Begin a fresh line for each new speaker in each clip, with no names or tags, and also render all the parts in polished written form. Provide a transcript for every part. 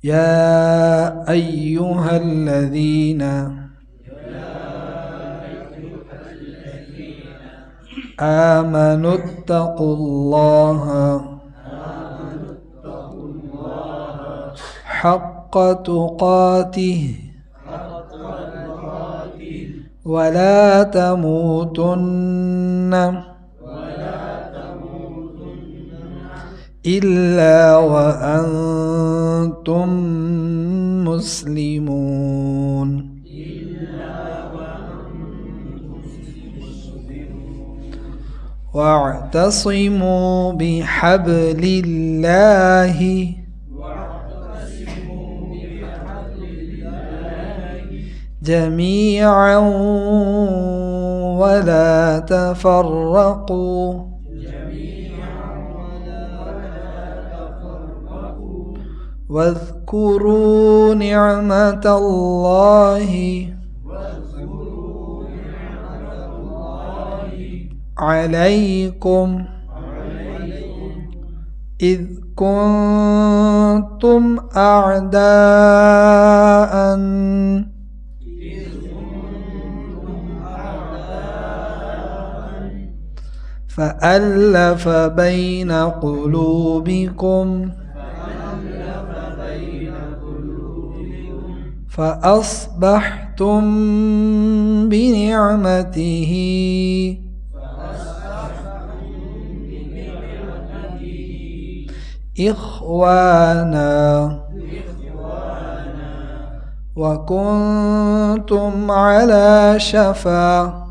يا أيها الذين آمنوا اتقوا الله حق تقاته ولا تموتن إلا وأنتم مسلمون واعتصموا بحبل الله جميعا ولا تفرقوا واذكروا نعمة الله عليكم إذ كنتم أعداء فألف بين قلوبكم فأصبحتم بنعمته إخوانا وكنتم على شفا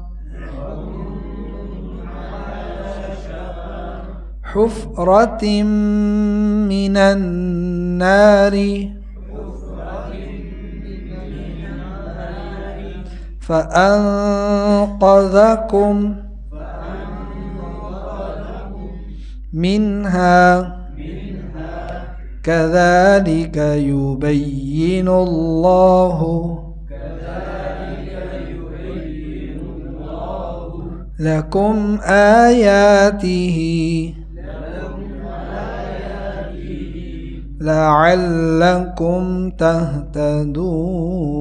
حفرة من النار فأنقذكم منها كذلك يبين الله لكم آياته لعلكم تهتدون.